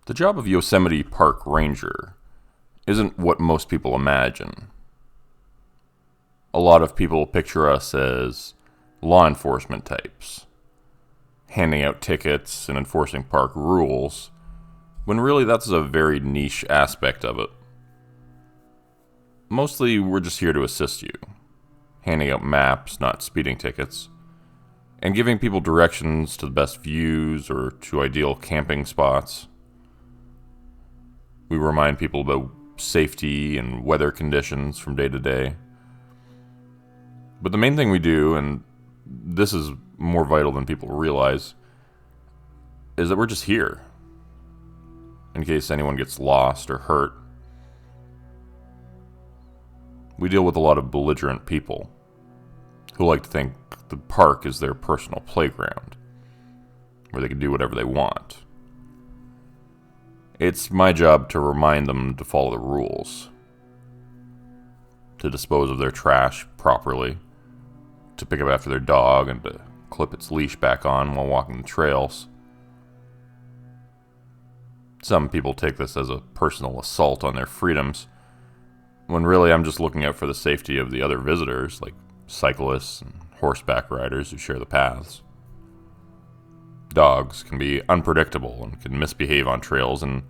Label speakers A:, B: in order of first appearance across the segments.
A: The job of Yosemite Park Ranger isn't what most people imagine. A lot of people picture us as law enforcement types, handing out tickets and enforcing park rules, when really that's a very niche aspect of it. Mostly, we're just here to assist you, handing out maps, not speeding tickets, and giving people directions to the best views or to ideal camping spots. We remind people about safety and weather conditions from day to day. But the main thing we do, and this is more vital than people realize, is that we're just here in case anyone gets lost or hurt. We deal with a lot of belligerent people who like to think the park is their personal playground, where they can do whatever they want. It's my job to remind them to follow the rules, to dispose of their trash properly, to pick up after their dog, and to clip its leash back on while walking the trails. Some people take this as a personal assault on their freedoms, when really I'm just looking out for the safety of the other visitors, like cyclists and horseback riders who share the paths. Dogs can be unpredictable and can misbehave on trails, and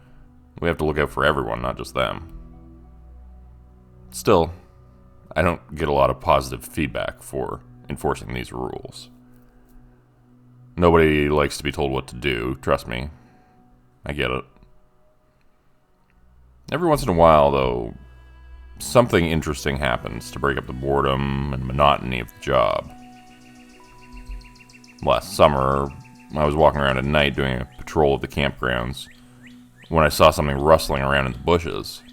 A: we have to look out for everyone, not just them. Still, I don't get a lot of positive feedback for enforcing these rules. Nobody likes to be told what to do, trust me. I get it. Every once in a while, though, something interesting happens to break up the boredom and monotony of the job. Last summer, I was walking around at night doing a patrol of the campgrounds when I saw something rustling around in the bushes.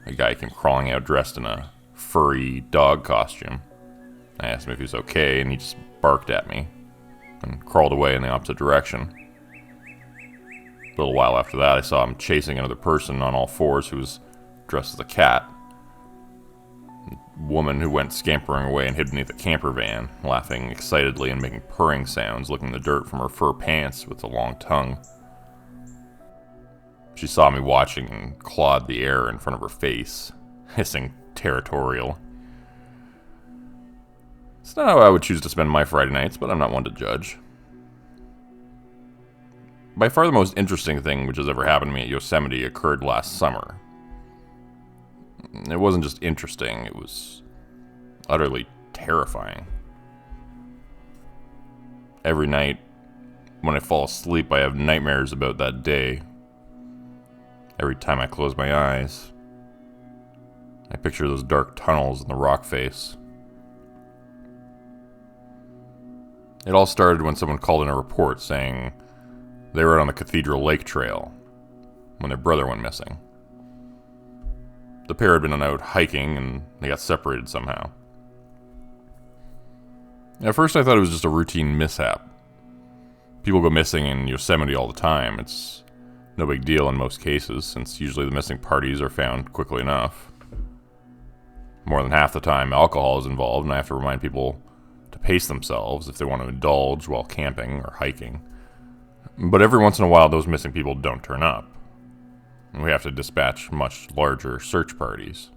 A: A guy came crawling out dressed in a furry dog costume. I asked him if he was okay, and he just barked at me and crawled away in the opposite direction. A little while after that, I saw him chasing another person on all fours who was dressed as a cat. Woman who went scampering away and hid beneath a camper van, laughing excitedly and making purring sounds, licking the dirt from her fur pants with a long tongue. She saw me watching and clawed the air in front of her face, hissing territorial. It's not how I would choose to spend my Friday nights, but I'm not one to judge. By far the most interesting thing which has ever happened to me at Yosemite occurred last summer. It wasn't just interesting, it was utterly terrifying. Every night, when I fall asleep, I have nightmares about that day. Every time I close my eyes, I picture those dark tunnels in the rock face. It all started when someone called in a report saying they were out on the Cathedral Lake Trail when their brother went missing. The pair had been out hiking, and they got separated somehow. At first I thought it was just a routine mishap. People go missing in Yosemite all the time. It's no big deal in most cases, since usually the missing parties are found quickly enough. More than half the time, alcohol is involved, and I have to remind people to pace themselves if they want to indulge while camping or hiking. But every once in a while, those missing people don't turn up. We have to dispatch much larger search parties.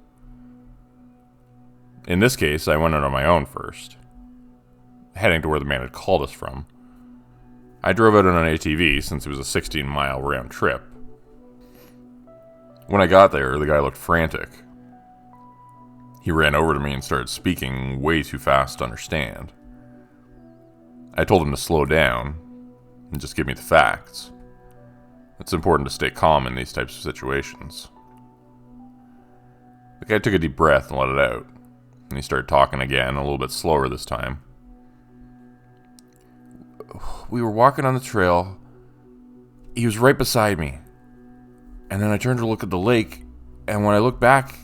A: In this case, I went out on my own first, heading to where the man had called us from. I drove out on an ATV since it was a 16-mile round trip. When I got there, the guy looked frantic. He ran over to me and started speaking way too fast to understand. I told him to slow down and just give me the facts. It's important to stay calm in these types of situations. The guy took a deep breath and let it out, and he started talking again, a little bit slower this time. We were walking on the trail. He was right beside me. And then I turned to look at the lake, and when I looked back,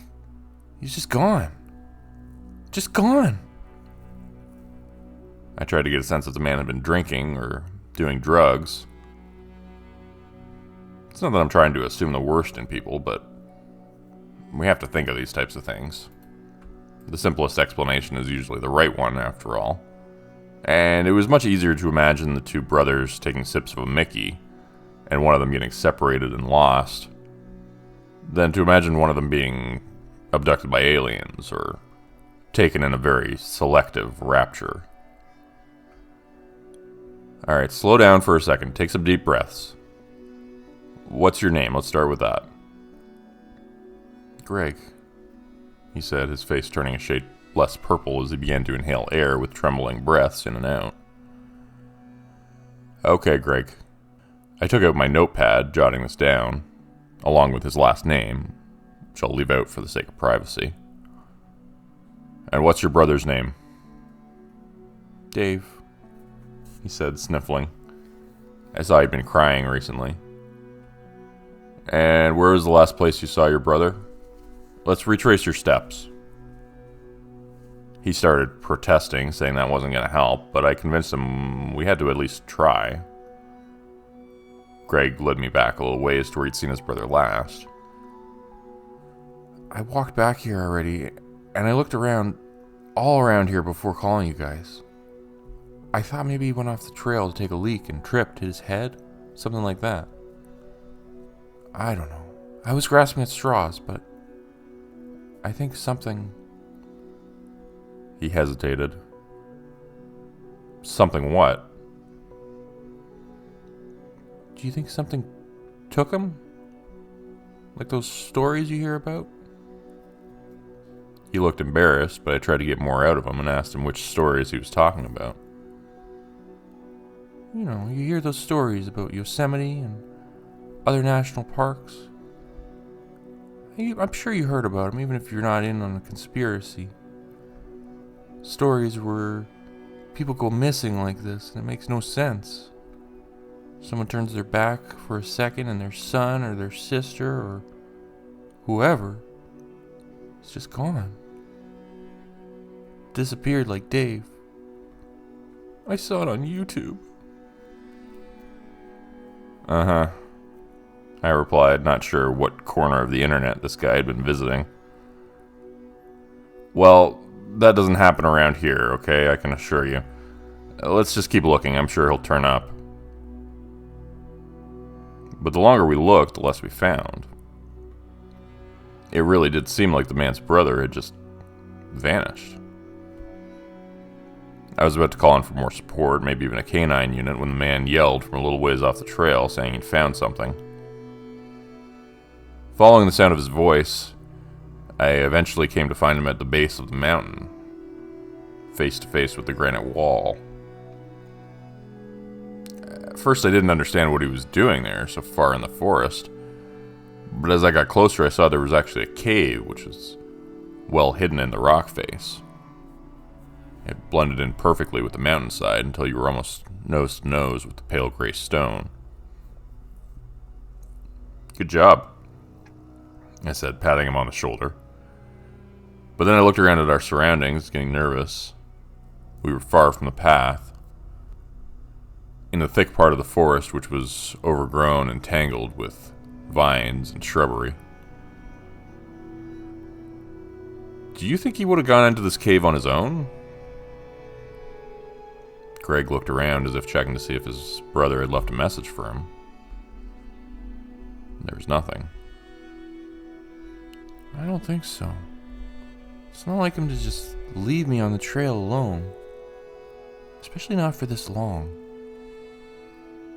A: he's just gone. Just gone. I tried to get a sense if the man had been drinking or doing drugs. It's not that I'm trying to assume the worst in people, but we have to think of these types of things. The simplest explanation is usually the right one, after all. And it was much easier to imagine the two brothers taking sips of a Mickey and one of them getting separated and lost, than to imagine one of them being abducted by aliens or taken in a very selective rapture. Alright, slow down for a second. Take some deep breaths. What's your name? Let's start with that. Greg, he said, his face turning a shade less purple as he began to inhale air with trembling breaths in and out. Okay, Greg. I took out my notepad, jotting this down, along with his last name, which I'll leave out for the sake of privacy. And what's your brother's name? Dave, he said, sniffling. I saw he'd been crying recently. And where was the last place you saw your brother? Let's retrace your steps. He started protesting, saying that wasn't going to help, but I convinced him we had to at least try. Greg led me back a little ways to where he'd seen his brother last. I walked back here already, and I looked around, all around here before calling you guys. I thought maybe he went off the trail to take a leak and tripped, hit his head, something like that. I don't know. I was grasping at straws, but I think something... He hesitated. Something what? Do you think something took him? Like those stories you hear about? He looked embarrassed, but I tried to get more out of him and asked him which stories he was talking about. You know, you hear those stories about Yosemite and other national parks. I'm sure you heard about them, even if you're not in on a conspiracy. Stories where people go missing like this, and it makes no sense. Someone turns their back for a second, and their son or their sister or whoever is just gone. Disappeared like Dave. I saw it on YouTube. Uh-huh. I replied, not sure what corner of the internet this guy had been visiting. Well, that doesn't happen around here, okay? I can assure you. Let's just keep looking. I'm sure he'll turn up. But the longer we looked, the less we found. It really did seem like the man's brother had just vanished. I was about to call in for more support, maybe even a canine unit, when the man yelled from a little ways off the trail, saying he'd found something. Following the sound of his voice, I eventually came to find him at the base of the mountain, face to face with the granite wall. At first I didn't understand what he was doing there, so far in the forest, but as I got closer I saw there was actually a cave, which was well hidden in the rock face. It blended in perfectly with the mountainside until you were almost nose to nose with the pale gray stone. Good job, I said, patting him on the shoulder. But then I looked around at our surroundings, getting nervous. We were far from the path, in the thick part of the forest which was overgrown and tangled with vines and shrubbery. Do you think he would have gone into this cave on his own? Greg looked around as if checking to see if his brother had left a message for him. There was nothing. I don't think so. It's not like him to just leave me on the trail alone. Especially not for this long.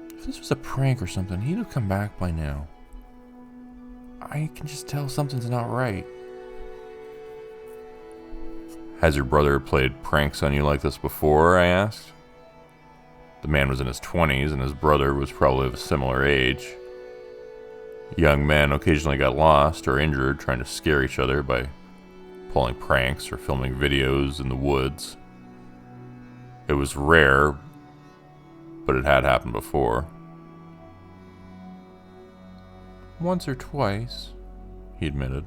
A: If this was a prank or something, he'd have come back by now. I can just tell something's not right. Has your brother played pranks on you like this before? I asked. The man was in his 20s, and his brother was probably of a similar age. Young men occasionally got lost or injured trying to scare each other by pulling pranks or filming videos in the woods. It was rare, but it had happened before. Once or twice, he admitted.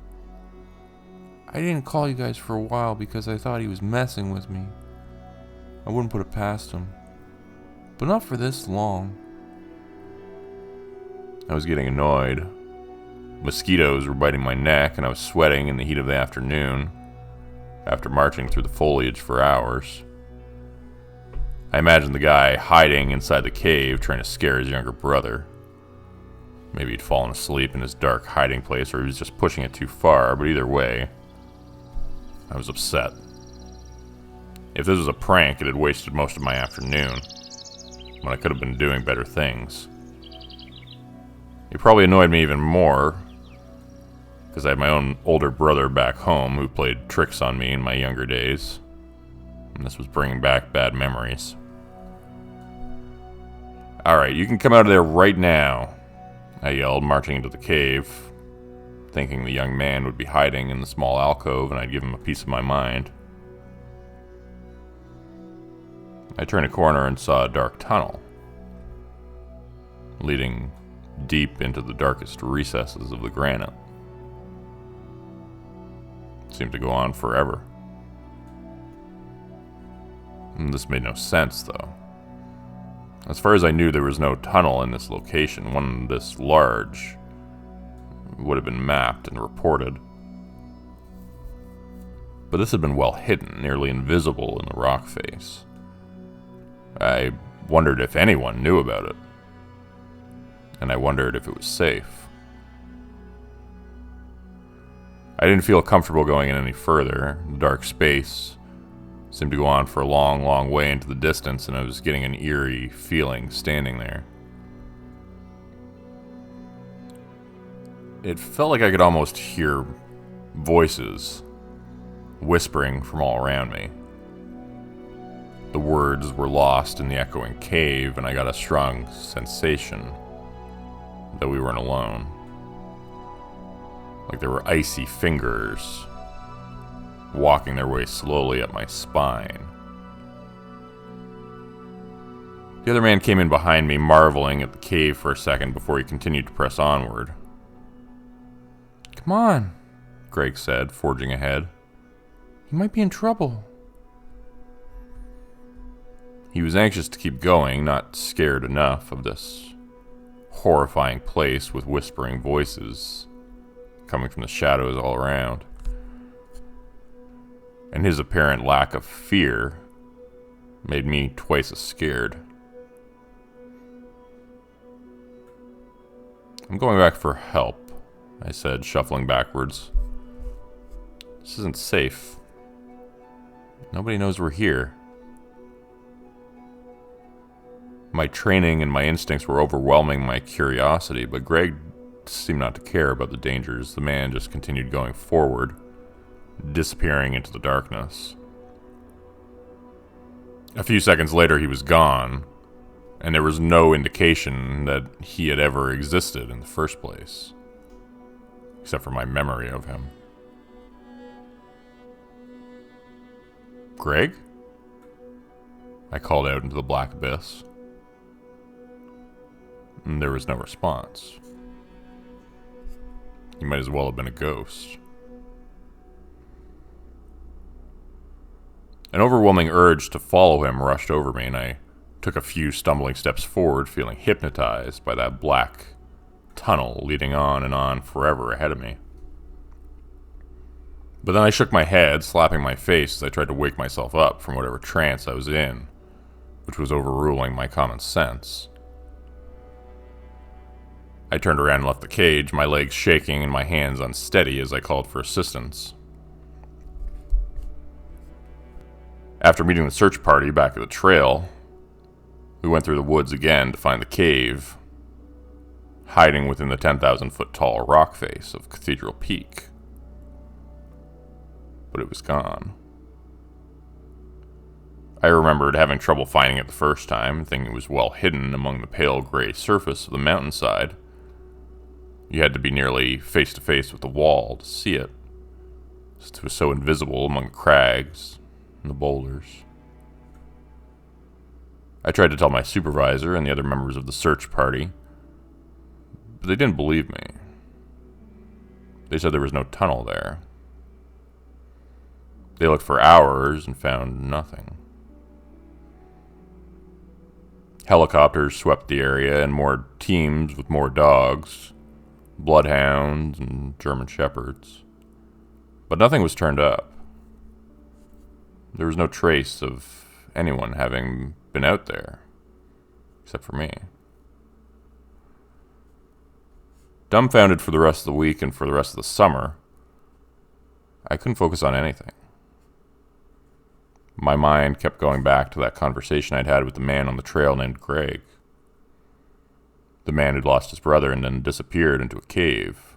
A: I didn't call you guys for a while because I thought he was messing with me. I wouldn't put it past him. But not for this long. I was getting annoyed. Mosquitoes were biting my neck, and I was sweating in the heat of the afternoon, after marching through the foliage for hours. I imagined the guy hiding inside the cave trying to scare his younger brother. Maybe he'd fallen asleep in his dark hiding place, or he was just pushing it too far, but either way, I was upset. If this was a prank, it had wasted most of my afternoon, when I could have been doing better things. It probably annoyed me even more, because I had my own older brother back home who played tricks on me in my younger days, and this was bringing back bad memories. "Alright, you can come out of there right now," I yelled, marching into the cave, thinking the young man would be hiding in the small alcove and I'd give him a piece of my mind. I turned a corner and saw a dark tunnel, leading deep into the darkest recesses of the granite. It seemed to go on forever. And this made no sense, though. As far as I knew, there was no tunnel in this location. One this large would have been mapped and reported. But this had been well hidden, nearly invisible in the rock face. I wondered if anyone knew about it. And I wondered if it was safe. I didn't feel comfortable going in any further. The dark space seemed to go on for a long, long way into the distance, and I was getting an eerie feeling standing there. It felt like I could almost hear voices whispering from all around me. The words were lost in the echoing cave, and I got a strong sensation that we weren't alone. Like there were icy fingers walking their way slowly up my spine. The other man came in behind me, marveling at the cave for a second before he continued to press onward. "Come on," Greg said, forging ahead. "You might be in trouble." He was anxious to keep going, not scared enough of this horrifying place with whispering voices coming from the shadows all around. And his apparent lack of fear made me twice as scared. "I'm going back for help," I said, shuffling backwards. "This isn't safe. Nobody knows we're here." My training and my instincts were overwhelming my curiosity, but Greg seemed not to care about the dangers. The man just continued going forward, disappearing into the darkness. A few seconds later, he was gone, and there was no indication that he had ever existed in the first place, except for my memory of him. "Greg?" I called out into the black abyss. And there was no response. He might as well have been a ghost. An overwhelming urge to follow him rushed over me, and I took a few stumbling steps forward, feeling hypnotized by that black tunnel leading on and on forever ahead of me. But then I shook my head, slapping my face as I tried to wake myself up from whatever trance I was in, which was overruling my common sense. I turned around and left the cage, my legs shaking and my hands unsteady as I called for assistance. After meeting the search party back at the trail, we went through the woods again to find the cave, hiding within the 10,000-foot tall rock face of Cathedral Peak. But it was gone. I remembered having trouble finding it the first time, thinking it was well hidden among the pale gray surface of the mountainside. You had to be nearly face to face with the wall to see it, since it was so invisible among the crags and the boulders. I tried to tell my supervisor and the other members of the search party, but they didn't believe me. They said there was no tunnel there. They looked for hours and found nothing. Helicopters swept the area, and more teams with more dogs, bloodhounds and German shepherds. But nothing was turned up. There was no trace of anyone having been out there, except for me. Dumbfounded for the rest of the week and for the rest of the summer, I couldn't focus on anything. My mind kept going back to that conversation I'd had with the man on the trail named Greg. The man who'd lost his brother and then disappeared into a cave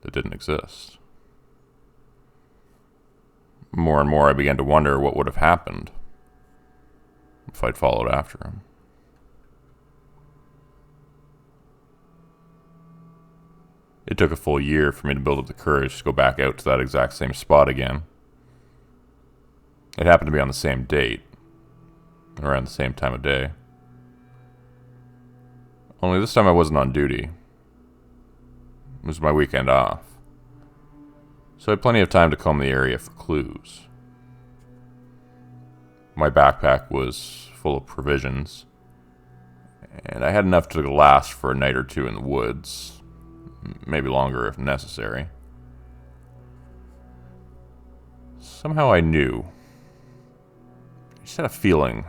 A: that didn't exist. More and more I began to wonder what would have happened if I'd followed after him. It took a full year for me to build up the courage to go back out to that exact same spot again. It happened to be on the same date, around the same time of day. Only this time I wasn't on duty. It was my weekend off. So I had plenty of time to comb the area for clues. My backpack was full of provisions, and I had enough to last for a night or two in the woods. Maybe longer if necessary. Somehow I knew. I just had a feeling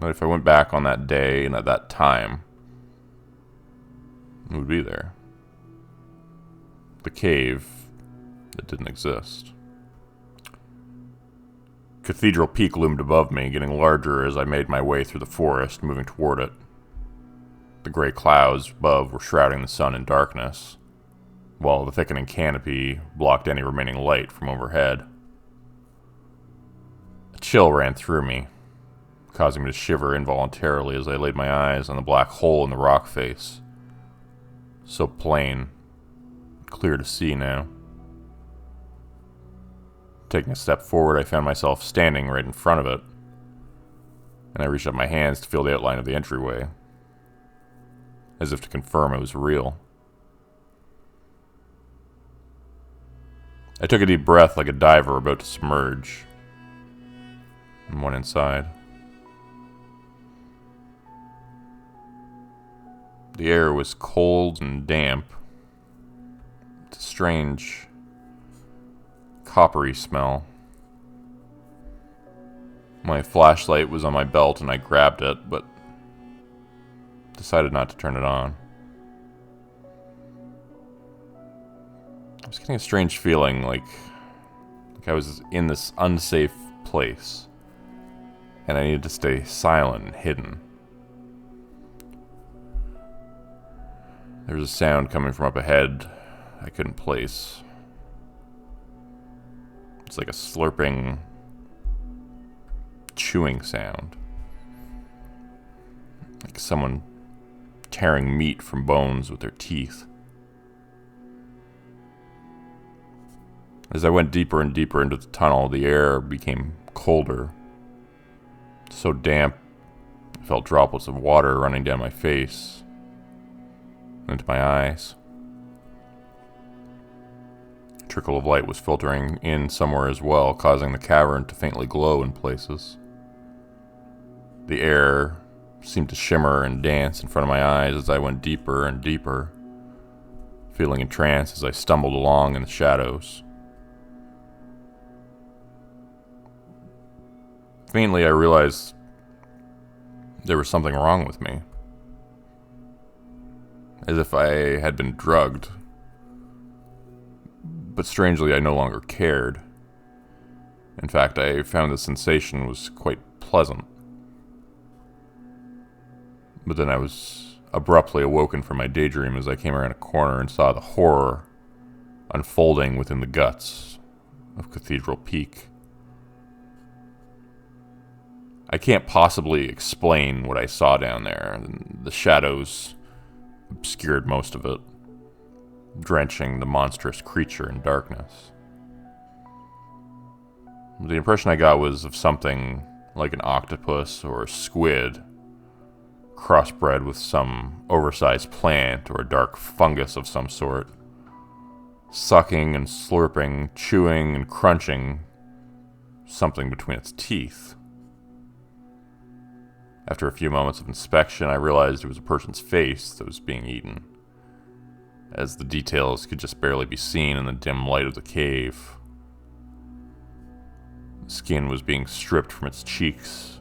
A: that if I went back on that day and at that time, it would be there. The cave that didn't exist. Cathedral Peak loomed above me, getting larger as I made my way through the forest, moving toward it. The gray clouds above were shrouding the sun in darkness, while the thickening canopy blocked any remaining light from overhead. A chill ran through me, causing me to shiver involuntarily as I laid my eyes on the black hole in the rock face. So plain, clear to see now. Taking a step forward, I found myself standing right in front of it, and I reached up my hands to feel the outline of the entryway, as if to confirm it was real. I took a deep breath like a diver about to submerge, and went inside. The air was cold and damp. It's a strange, coppery smell. My flashlight was on my belt and I grabbed it, but decided not to turn it on. I was getting a strange feeling like I was in this unsafe place, and I needed to stay silent and hidden. There was a sound coming from up ahead I couldn't place. It's like a slurping, chewing sound. Like someone tearing meat from bones with their teeth. As I went deeper and deeper into the tunnel, the air became colder. So damp, I felt droplets of water running down my face, into my eyes. A trickle of light was filtering in somewhere as well, causing the cavern to faintly glow in places. The air seemed to shimmer and dance in front of my eyes as I went deeper and deeper, feeling entranced as I stumbled along in the shadows. Faintly, I realized there was something wrong with me, as if I had been drugged. But strangely, I no longer cared. In fact, I found the sensation was quite pleasant. But then I was abruptly awoken from my daydream as I came around a corner and saw the horror unfolding within the guts of Cathedral Peak. I can't possibly explain what I saw down there. The shadows obscured most of it, drenching the monstrous creature in darkness. The impression I got was of something like an octopus or a squid, crossbred with some oversized plant or a dark fungus of some sort, sucking and slurping, chewing and crunching something between its teeth. After a few moments of inspection, I realized it was a person's face that was being eaten, as the details could just barely be seen in the dim light of the cave. The skin was being stripped from its cheeks,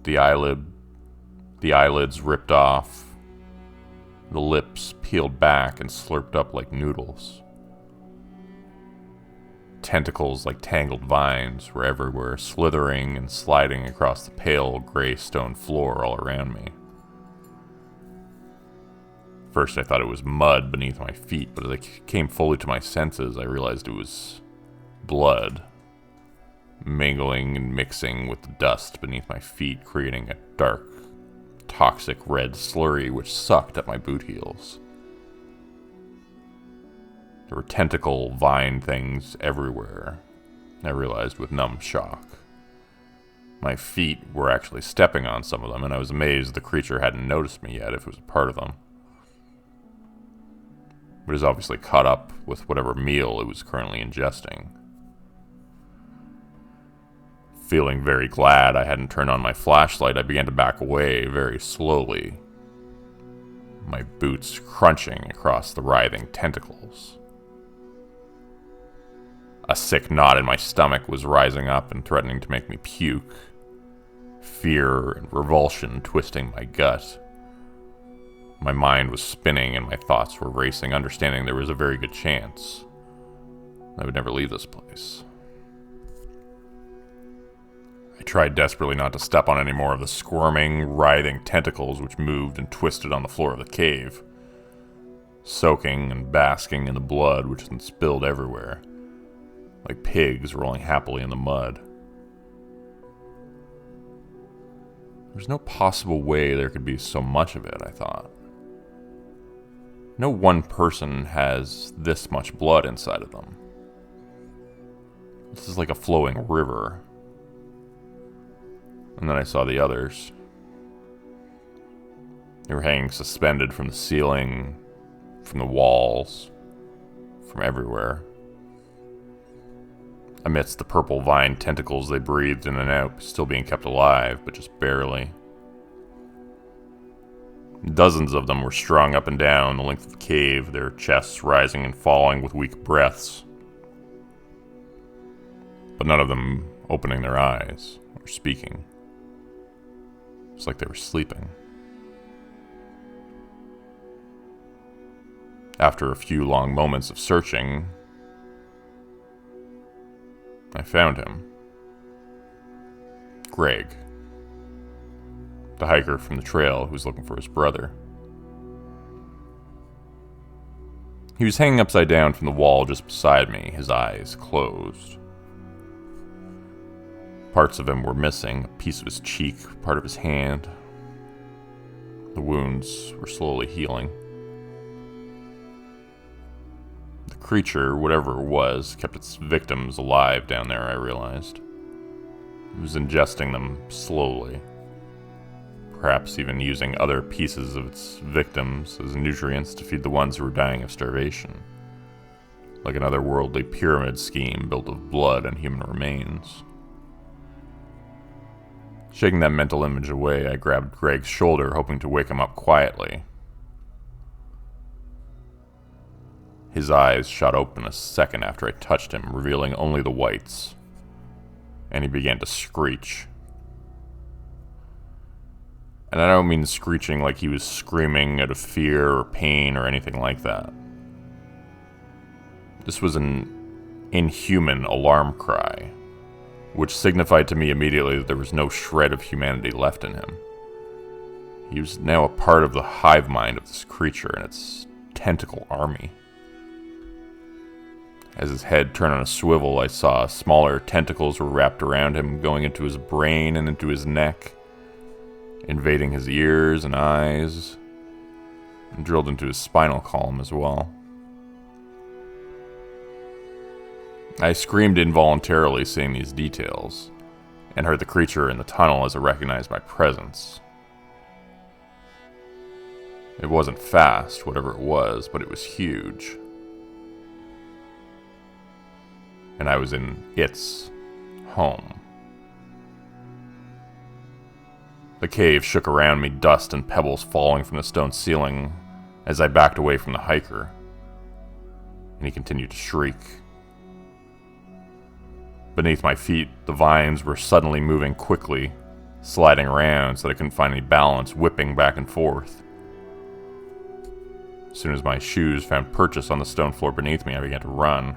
A: the eyelids ripped off, the lips peeled back and slurped up like noodles. Tentacles like tangled vines were everywhere, slithering and sliding across the pale gray stone floor all around me. First I thought it was mud beneath my feet, but as I came fully to my senses, I realized it was blood, mingling and mixing with the dust beneath my feet, creating a dark, toxic red slurry which sucked at my boot heels. There were tentacle vine things everywhere, I realized with numb shock. My feet were actually stepping on some of them, and I was amazed the creature hadn't noticed me yet if it was a part of them. It was obviously caught up with whatever meal it was currently ingesting. Feeling very glad I hadn't turned on my flashlight, I began to back away very slowly, my boots crunching across the writhing tentacles. A sick knot in my stomach was rising up and threatening to make me puke, fear and revulsion twisting my gut. My mind was spinning and my thoughts were racing, understanding there was a very good chance I would never leave this place. I tried desperately not to step on any more of the squirming, writhing tentacles which moved and twisted on the floor of the cave, soaking and basking in the blood which had spilled everywhere, like pigs rolling happily in the mud. There's no possible way there could be so much of it, I thought. No one person has this much blood inside of them. This is like a flowing river. And then I saw the others. They were hanging suspended from the ceiling, from the walls, from everywhere. Amidst the purple vine tentacles they breathed in and out, still being kept alive, but just barely. Dozens of them were strung up and down the length of the cave, their chests rising and falling with weak breaths. But none of them opening their eyes or speaking. It's like they were sleeping. After a few long moments of searching, I found him. Greg. The hiker from the trail who was looking for his brother. He was hanging upside down from the wall just beside me, his eyes closed. Parts of him were missing, a piece of his cheek, part of his hand. The wounds were slowly healing. The creature, whatever it was, kept its victims alive down there, I realized. It was ingesting them slowly. Perhaps even using other pieces of its victims as nutrients to feed the ones who were dying of starvation. Like an otherworldly pyramid scheme built of blood and human remains. Shaking that mental image away, I grabbed Greg's shoulder, hoping to wake him up quietly. His eyes shot open a second after I touched him, revealing only the whites. And he began to screech. And I don't mean screeching like he was screaming out of fear or pain or anything like that. This was an inhuman alarm cry, which signified to me immediately that there was no shred of humanity left in him. He was now a part of the hive mind of this creature and its tentacle army. As his head turned on a swivel, I saw smaller tentacles were wrapped around him, going into his brain and into his neck, invading his ears and eyes, and drilled into his spinal column as well. I screamed involuntarily seeing these details, and heard the creature in the tunnel as it recognized my presence. It wasn't fast, whatever it was, but it was huge. And I was in its home. The cave shook around me, dust and pebbles falling from the stone ceiling as I backed away from the hiker, and he continued to shriek. Beneath my feet, the vines were suddenly moving quickly, sliding around so that I couldn't find any balance, whipping back and forth. As soon as my shoes found purchase on the stone floor beneath me, I began to run.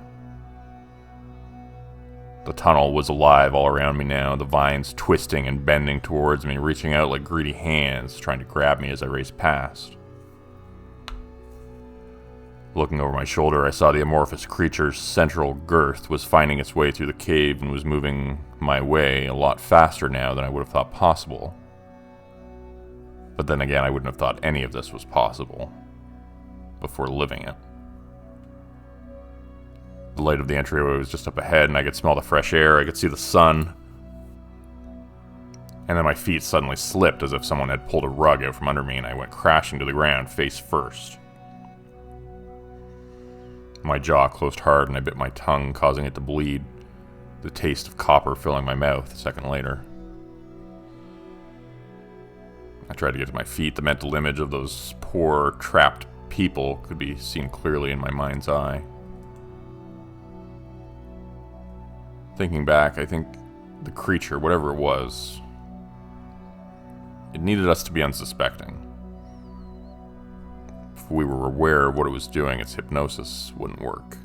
A: The tunnel was alive all around me now, the vines twisting and bending towards me, reaching out like greedy hands, trying to grab me as I raced past. Looking over my shoulder, I saw the amorphous creature's central girth was finding its way through the cave and was moving my way a lot faster now than I would have thought possible. But then again, I wouldn't have thought any of this was possible before living it. The light of the entryway was just up ahead, and I could smell the fresh air, I could see the sun. And then my feet suddenly slipped as if someone had pulled a rug out from under me, and I went crashing to the ground, face first. My jaw closed hard, and I bit my tongue, causing it to bleed, the taste of copper filling my mouth a second later. I tried to get to my feet. The mental image of those poor, trapped people could be seen clearly in my mind's eye. Thinking back, I think the creature, whatever it was, it needed us to be unsuspecting. If we were aware of what it was doing, its hypnosis wouldn't work.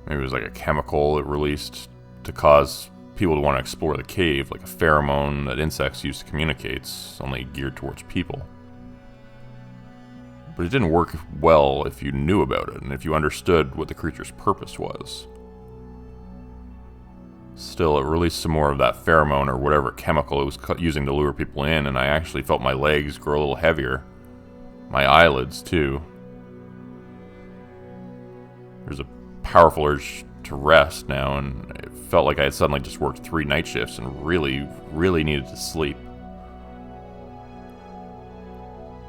A: Maybe it was like a chemical it released to cause people to want to explore the cave, like a pheromone that insects use to communicate, only geared towards people. But it didn't work well if you knew about it, and if you understood what the creature's purpose was. Still, it released some more of that pheromone or whatever chemical it was using to lure people in, and I actually felt my legs grow a little heavier. My eyelids, too. There's a powerful urge to rest now, and it felt like I had suddenly just worked 3 night shifts and really, really needed to sleep.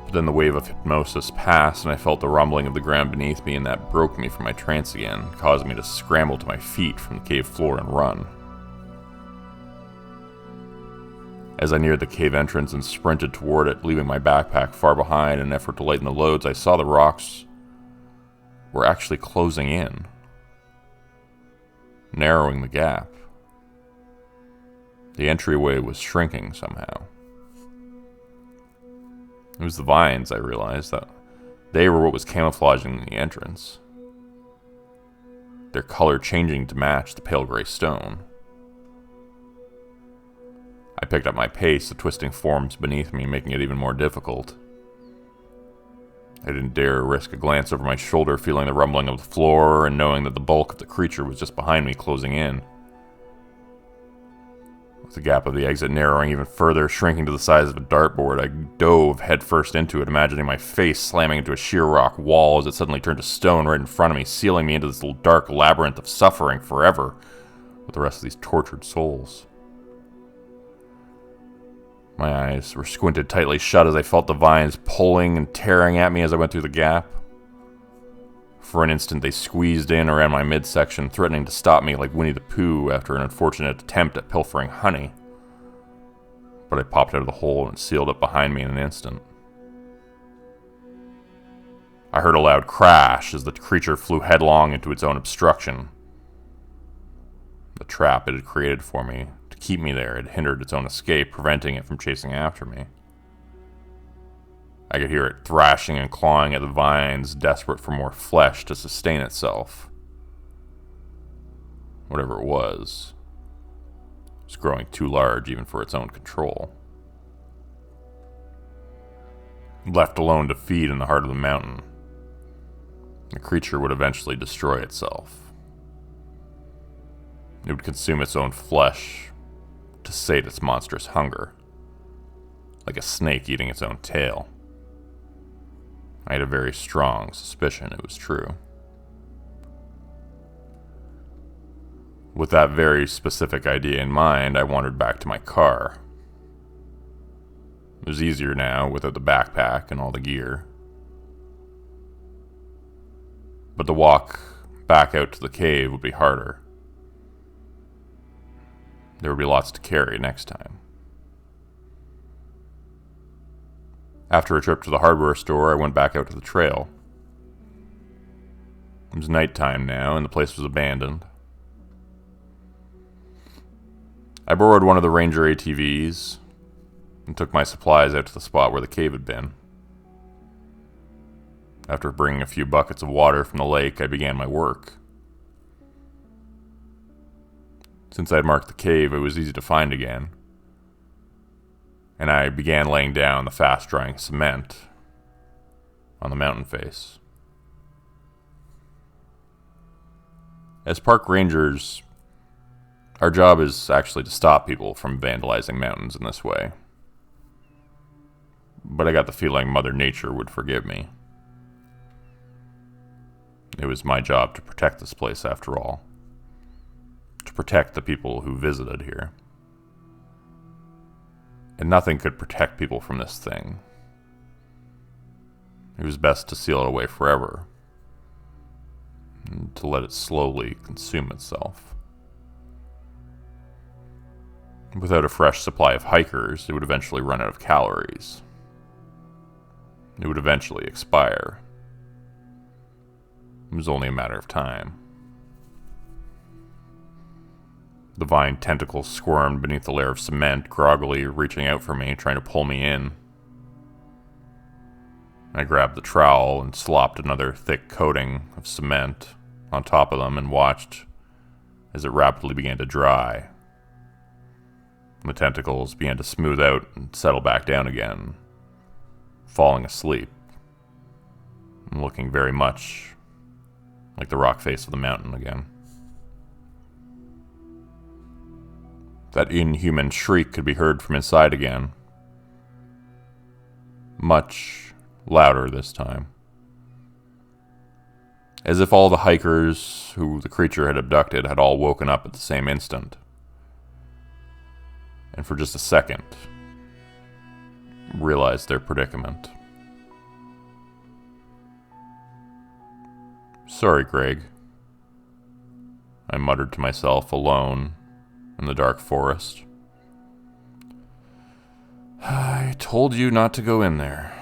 A: But then the wave of hypnosis passed, and I felt the rumbling of the ground beneath me, and that broke me from my trance again, causing me to scramble to my feet from the cave floor and run. As I neared the cave entrance and sprinted toward it, leaving my backpack far behind in an effort to lighten the loads, I saw the rocks were actually closing in, narrowing the gap. The entryway was shrinking somehow. It was the vines, I realized, that they were what was camouflaging the entrance, their color changing to match the pale gray stone. I picked up my pace, the twisting forms beneath me making it even more difficult. I didn't dare risk a glance over my shoulder, feeling the rumbling of the floor and knowing that the bulk of the creature was just behind me, closing in. With the gap of the exit narrowing even further, shrinking to the size of a dartboard, I dove headfirst into it, imagining my face slamming into a sheer rock wall as it suddenly turned to stone right in front of me, sealing me into this little dark labyrinth of suffering forever with the rest of these tortured souls. My eyes were squinted tightly shut as I felt the vines pulling and tearing at me as I went through the gap. For an instant, they squeezed in around my midsection, threatening to stop me like Winnie the Pooh after an unfortunate attempt at pilfering honey. But I popped out of the hole and sealed it behind me in an instant. I heard a loud crash as the creature flew headlong into its own obstruction. The trap it had created for me to keep me there had hindered its own escape, preventing it from chasing after me. I could hear it thrashing and clawing at the vines, desperate for more flesh to sustain itself. Whatever it was growing too large even for its own control. Left alone to feed in the heart of the mountain, the creature would eventually destroy itself. It would consume its own flesh to sate its monstrous hunger, like a snake eating its own tail. I had a very strong suspicion it was true. With that very specific idea in mind, I wandered back to my car. It was easier now without the backpack and all the gear. But the walk back out to the cave would be harder. There would be lots to carry next time. After a trip to the hardware store, I went back out to the trail. It was nighttime now, and the place was abandoned. I borrowed one of the Ranger ATVs and took my supplies out to the spot where the cave had been. After bringing a few buckets of water from the lake, I began my work. Since I had marked the cave, it was easy to find again, and I began laying down the fast-drying cement on the mountain face. As park rangers, our job is actually to stop people from vandalizing mountains in this way. But I got the feeling Mother Nature would forgive me. It was my job to protect this place after all. To protect the people who visited here. And nothing could protect people from this thing. It was best to seal it away forever. And to let it slowly consume itself. Without a fresh supply of hikers, it would eventually run out of calories. It would eventually expire. It was only a matter of time. The vine tentacles squirmed beneath the layer of cement, groggily reaching out for me, trying to pull me in. I grabbed the trowel and slopped another thick coating of cement on top of them and watched as it rapidly began to dry. The tentacles began to smooth out and settle back down again, falling asleep, and looking very much like the rock face of the mountain again. That inhuman shriek could be heard from inside again. Much louder this time. As if all the hikers who the creature had abducted had all woken up at the same instant. And for just a second, realized their predicament. "Sorry, Greg," I muttered to myself alone in the dark forest. "I told you not to go in there."